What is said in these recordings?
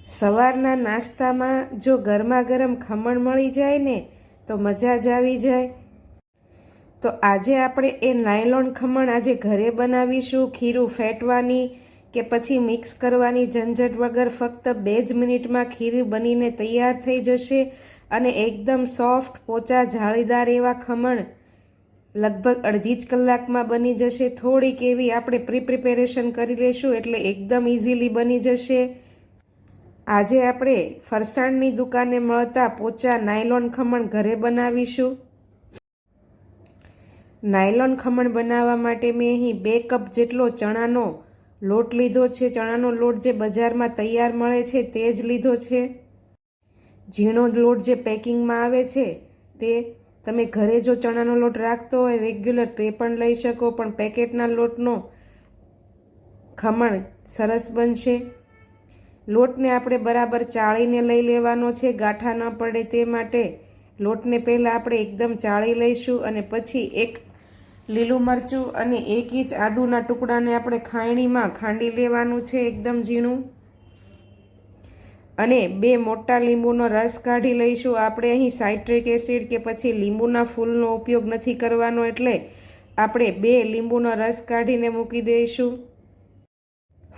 સવારના નાસ્તામાં જો ગરમા ગરમ ખમણ મળી જાય ને તો મજા જ આવી જાય। તો આજે આપણે એ નાયલોન ખમણ આજે ઘરે બનાવીશું। ખીરું ફેટવાની કે પછી મિક્સ કરવાની ઝંઝટ વગર ફક્ત 2 જ મિનિટમાં ખીરું બનીને તૈયાર થઈ જશે અને એકદમ સોફ્ટ પોચા જાળીદાર એવા ખમણ લગભગ અડધી જ કલાકમાં બની જશે। થોડીક એવી આપણે પ્રિપેરેશન કરી લેશું એટલે એકદમ ઇઝીલી બની જશે। આજે આપણે ફરસાણની દુકાને મળતા પોચા નાયલોન ખમણ ઘરે બનાવીશું। નાયલોન ખમણ બનાવવા માટે મેં અહીં 2 કપ જેટલો ચણાનો લોટ લીધો છે। ચણાનો લોટ જે બજારમાં તૈયાર મળે છે તે જ લીધો છે। ઝીણો લોટ જે પેકિંગમાં આવે છે તે તમે ઘરે જો ચણાનો લોટ રાખતો હોય રેગ્યુલર તો એ પણ લઈ શકો, પણ પેકેટના લોટનો ખમણ સરસ બનશે। લોટને આપણે બરાબર ચાળીને લઈ લેવાનો છે, ગાંઠા ન પડે તે માટે લોટને પહેલાં આપણે એકદમ ચાળી લઈશું અને પછી 1 લીલું મરચું અને 1 ઇંચ આદુના ટુકડાને આપણે ખાયણીમાં ખાંડી લેવાનું છે એકદમ ઝીણું, અને 2 મોટા લીંબુનો રસ કાઢી લઈશું। આપણે અહીં સાઇટ્રિક એસિડ કે પછી લીંબુના ફૂલનો ઉપયોગ નથી કરવાનો એટલે આપણે 2 લીંબુનો રસ કાઢીને મૂકી દઈશું।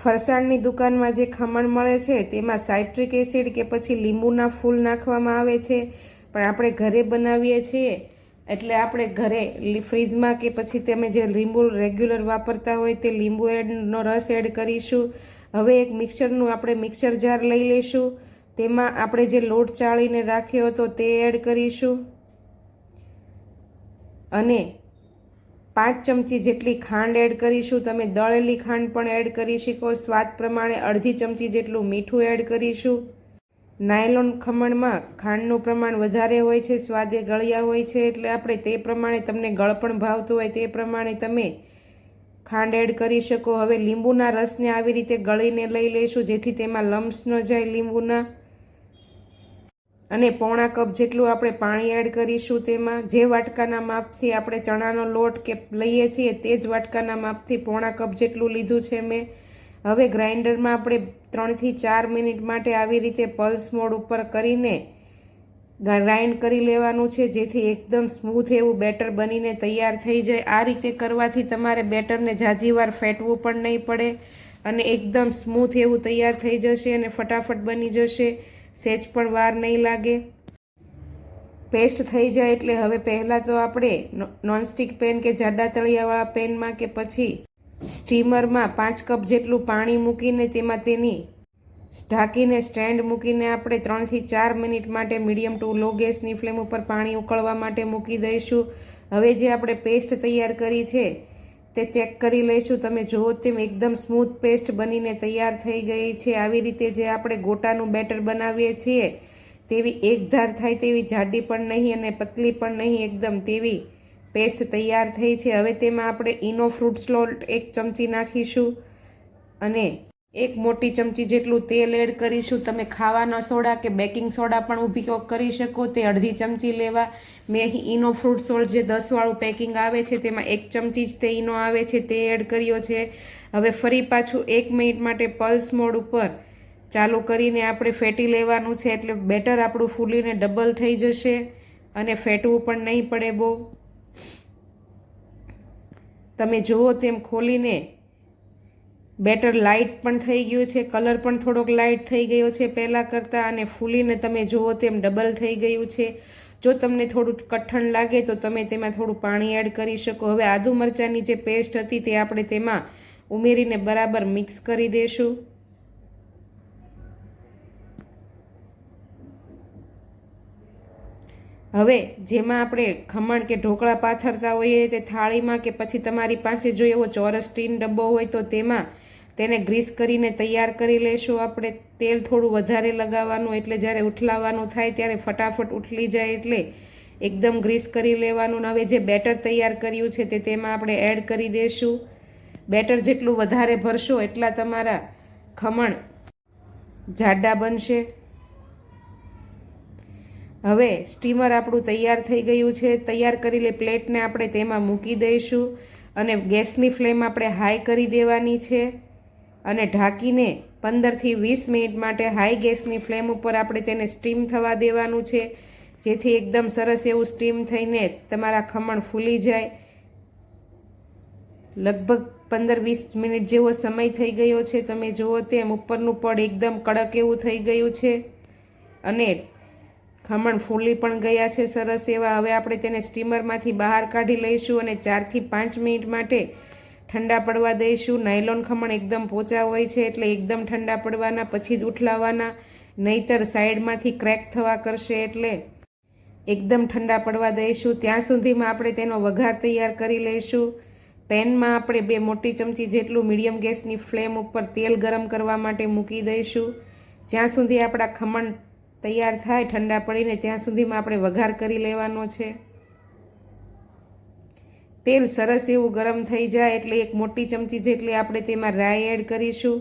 ફરસાણની દુકાનમાં જે ખમણ મળે છે તેમાં સાઇટ્રિક એસિડ કે પછી લીંબુના ફૂલ નાખવામાં આવે છે, પણ આપણે ઘરે બનાવીએ છીએ એટલે આપણે ઘરે ફ્રીજમાં કે પછી તમે જે લીંબુ રેગ્યુલર વાપરતા હોય તે લીંબુનો રસ એડ કરીશું। હવે એક મિક્સરનું આપણે મિક્સર જાર લઈ લઈશું, તેમાં આપણે જે લોટ ચાળીને રાખ્યો હતો તે એડ કરીશું અને 5 ચમચી જેટલી ખાંડ એડ કરીશું। તમે દળેલી ખાંડ પણ એડ કરી શકો। સ્વાદ પ્રમાણે અડધી ચમચી જેટલું મીઠું એડ કરીશું। નાયલોન ખમણમાં ખાંડનું પ્રમાણ વધારે હોય છે, સ્વાદે ગળ્યા હોય છે એટલે આપણે તે પ્રમાણે તમને ગળપણ ભાવતું હોય તે પ્રમાણે તમે ખાંડ એડ કરી શકો। હવે લીંબુના રસને આવી રીતે ગળીને લઈ લઈશું જેથી તેમાં લમ્સ ન જાય લીંબુના, અને પૌણા કપ જેટલું આપણે પાણી એડ કરીશું। તેમાં જે વાટકાના માપથી આપણે ચણાનો લોટ કે લઈએ છીએ તે જ વાટકાના માપથી પૌણા કપ જેટલું લીધું છે મેં। હવે ગ્રાઇન્ડરમાં આપણે 3 થી 4 મિનિટ માટે આવી રીતે પલ્સ મોડ ઉપર કરીને ગ્રાઇન્ડ કરી લેવાનું છે જેથી એકદમ સ્મૂથ એવું બેટર બનીને તૈયાર થઈ જાય। આ રીતે કરવાથી તમારે બેટરને ઝાઝી વાર ફેટવું પણ નહીં પડે અને એકદમ સ્મૂથ એવું તૈયાર થઈ જશે અને ફટાફટ બની જશે, સહેજ પણ વાર નહીં લાગે। પેસ્ટ થઈ જાય એટલે હવે પહેલાં તો આપણે નોનસ્ટિક પેન કે જાડા તળિયાવાળા પેનમાં કે પછી સ્ટીમરમાં 5 કપ જેટલું પાણી મૂકીને તેમાં તેની ઢાંકીને સ્ટેન્ડ મૂકીને આપણે 3 થી 4 મિનિટ માટે મીડિયમ ટુ લો ગેસની ફ્લેમ ઉપર પાણી ઉકળવા માટે મૂકી દઈશું। હવે જે આપણે પેસ્ટ તૈયાર કરી છે તે ચેક કરી લઈશું। તમે જુઓ તેમ એકદમ સ્મૂથ પેસ્ટ બનીને તૈયાર થઈ ગઈ છે। આવી રીતે જે આપણે ગોટાનું બેટર બનાવીએ છીએ તેવી એક ધાર થાય તેવી જાડી પણ નહીં અને પતલી પણ નહીં, એકદમ તેવી પેસ્ટ તૈયાર થઈ છે। હવે તેમાં આપણે ઈનો ફ્રૂટ સોલ્ટ 1 ચમચી નાખીશું અને 1 મોટી ચમચી જેટલું તેલ એડ કરીશું। તમે ખાવાના સોડા કે બેકિંગ સોડા પણ ઉપયોગ કરી શકો, તે અડધી ચમચી લેવા। મેં અહીં ઈનો ફ્રૂટ સોલ્ટ જે 10 વાળું પેકિંગ આવે છે તેમાં 1 ચમચી જ તે ઈનો આવે છે તે એડ કર્યો છે। હવે ફરી પાછું 1 મિનિટ માટે પલ્સ મોડ ઉપર ચાલુ કરીને આપણે ફેટી લેવાનું છે એટલે બેટર આપણું ફૂલીને ડબલ થઈ જશે અને ફેટવું પણ નહીં પડે બહુ। તમે જુઓ તેમ ખોલીને બેટર લાઇટ પણ થઈ ગયું છે, કલર પણ થોડોક લાઇટ થઈ ગયો છે પહેલાં કરતાં, અને ફૂલીને તમે જુઓ તેમ ડબલ થઈ ગયું છે। જો તમને થોડું કઠણ લાગે તો તમે તેમાં થોડું પાણી એડ કરી શકો। હવે આદુ મરચાંની જે પેસ્ટ હતી તે આપણે તેમાં ઉમેરીને બરાબર મિક્સ કરી દઈશું। હવે જેમાં આપણે ખમણ કે ઢોકળા પાથરતા હોઈએ તે થાળીમાં કે પછી તમારી પાસે જો એવો ચોરસ ટીન ડબ્બો હોય તો તેમાં તેને ગ્રીસ કરીને તૈયાર કરી લેશું। આપણે તેલ થોડું વધારે લગાવવાનું એટલે જ્યારે ઉઠલાવવાનું થાય ત્યારે ફટાફટ ઉઠલી જાય એટલે એકદમ ગ્રીસ કરી લેવાનું। હવે જે બેટર તૈયાર કર્યું છે તે તેમાં આપણે એડ કરી દઈશું। બેટર જેટલું વધારે ભરશો એટલા તમારા ખમણ જાડા બનશે। હવે સ્ટીમર આપણું તૈયાર થઈ ગયું છે। તૈયાર કરેલી પ્લેટને આપણે તેમાં મૂકી દઈશું અને ગેસની ફ્લેમ આપણે હાઈ કરી દેવાની છે। અને ઢાંકીને 15થી 20 મિનિટ માટે હાઈ ગેસની ફ્લેમ ઉપર આપણે તેને સ્ટીમ થવા દેવાનું છે, જેથી એકદમ સરસ એવું સ્ટીમ થઈને તમારા ખમણ ફૂલી જાય. લગભગ 15-20 મિનિટ જેવો સમય થઈ ગયો છે. તમે જુઓ તેમ ઉપરનું પડ એકદમ કડક એવું થઈ ગયું છે અને ખમણ ફૂલી પણ ગયા છે સરસ એવા. હવે આપણે તેને સ્ટીમરમાંથી બહાર કાઢી લઈશું અને 4થી 5 મિનિટ માટે ઠંડા પડવા દઈશું. નાયલોન ખમણ એકદમ પોચા હોય છે એટલે એકદમ ઠંડા પડવાના, પછી જ ઉઠલાવાના, નહીતર સાઈડમાંથી ક્રેક થવા કરશે. એટલે એકદમ ઠંડા પડવા દઈશું. ત્યાં સુધીમાં આપણે તેનો વઘાર તૈયાર કરી લઈશું. પેનમાં આપણે 2 મોટી ચમચી જેટલું મીડિયમ ગેસની ફ્લેમ ઉપર તેલ ગરમ કરવા માટે મૂકી દઈશું. જ્યાં સુધી આપણા ખમણ તૈયાર થાય ઠંડા પડીને ત્યાં સુધીમાં આપણે વઘાર કરી લેવાનો છે. તેલ સરસ એવું ગરમ થઈ જાય એટલે 1 મોટી ચમચી જેટલી આપણે તેમાં રાઈ એડ કરીશું.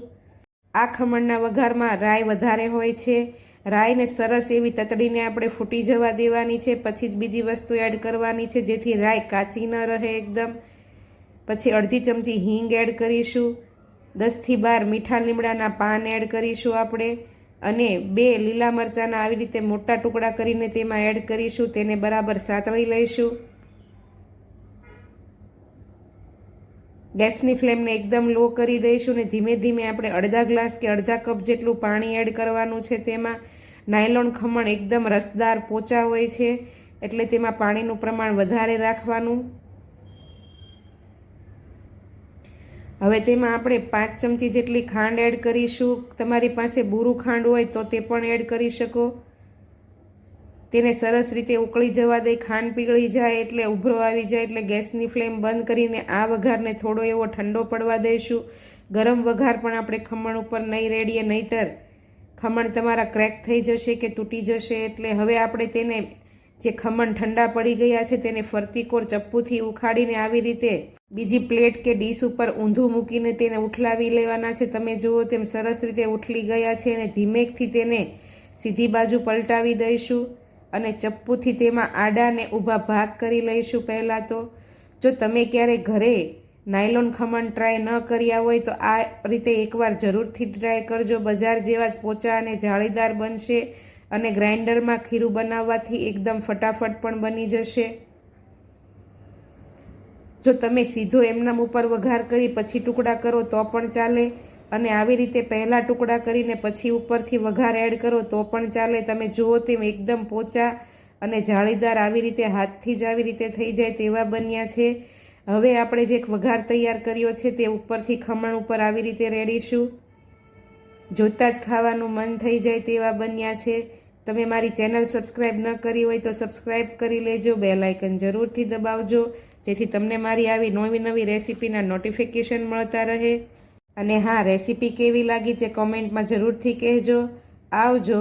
આ ખમણના વઘારમાં રાઈ વધારે હોય છે. રાઈને સરસ એવી તતડીને આપણે ફૂટી જવા દેવાની છે, પછી જ બીજી વસ્તુ એડ કરવાની છે, જેથી રાઈ કાચી ન રહે એકદમ. પછી અડધી ચમચી હિંગ એડ કરીશું. 10થી 12 મીઠા લીમડાના પાન એડ કરીશું આપણે, અને 2 લીલા મરચાંના આવી રીતે મોટા ટુકડા કરીને તેમાં એડ કરીશું. તેને બરાબર સાતળી લઈશું. ગેસની ફ્લેમને એકદમ લો કરી દઈશું અને ધીમે ધીમે આપણે અડધા ગ્લાસ કે અડધા કપ જેટલું પાણી એડ કરવાનું છે તેમાં. નાયલોન ખમણ એકદમ રસદાર પોચા હોય છે એટલે તેમાં પાણીનું પ્રમાણ વધારે રાખવાનું. હવે તેમાં આપણે 5 ચમચી જેટલી ખાંડ એડ કરીશું. તમારી પાસે બુરું ખાંડ હોય તો તે પણ એડ કરી શકો. તેને સરસ રીતે ઉકળી જવા દઈ. ખાંડ પીગળી જાય એટલે ઉભરો આવી જાય એટલે ગેસની ફ્લેમ બંધ કરીને આ વઘારને થોડો એવો ઠંડો પડવા દઈશું. ગરમ વઘાર પણ આપણે ખમણ ઉપર નહીં રેડીએ, નહીતર ખમણ તમારા ક્રેક થઈ જશે કે તૂટી જશે. એટલે હવે આપણે તેને જે ખમણ ઠંડા પડી ગયા છે તેને ફરતી કોર ચપ્પુથી ઉખાડીને આવી રીતે બીજી પ્લેટ કે ડીશ ઉપર ઊંધું મૂકીને તેને ઉઠલાવી લેવાના છે. તમે જુઓ તેમ સરસ રીતે ઉઠલી ગયા છે અને ધીમેકથી તેને સીધી બાજુ પલટાવી દઈશું અને ચપ્પુથી તેમાં આડા ને ઊભા ભાગ કરી લઈશું. પહેલાં તો જો તમે ક્યારે ઘરે નાયલોન ખમણ ટ્રાય ન કર્યા હોય તો આ રીતે એકવાર જરૂરથી ટ્રાય કરજો. બજાર જેવા જ પોચા અને જાળીદાર બનશે અને ગ્રાઇન્ડરમાં ખીરું બનાવવાથી એકદમ ફટાફટ પણ બની જશે. જો તમે સીધો એમનામ ઉપર વઘાર કરી પછી ટુકડા કરો તો પણ ચાલે, અને આવી રીતે પહેલાં ટુકડા કરીને પછી ઉપરથી વઘાર એડ કરો તો પણ ચાલે. તમે જુઓ તેમ એકદમ પોચા અને જાળીદાર આવી રીતે હાથથી જ આવી રીતે થઈ જાય તેવા બન્યા છે. હવે આપણે જે વઘાર તૈયાર કર્યો છે તે ઉપરથી ખમણ ઉપર આવી રીતે રેડીશું. જોતાં જ ખાવાનું મન થઈ જાય તેવા બન્યા છે. તમે મારી ચેનલ સબસ્ક્રાઈબ ન કરી હોય તો સબસ્ક્રાઈબ કરી લેજો. બેલ આઇકન જરૂરથી દબાવજો જેથી તમને મારી આવી નવી રેસીપીના નોટિફિકેશન મળતા રહે. અને હા, રેસીપી કેવી લાગી તે કોમેન્ટમાં જરૂરથી કહેજો. આવજો.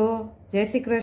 જય શ્રી કૃષ્ણ.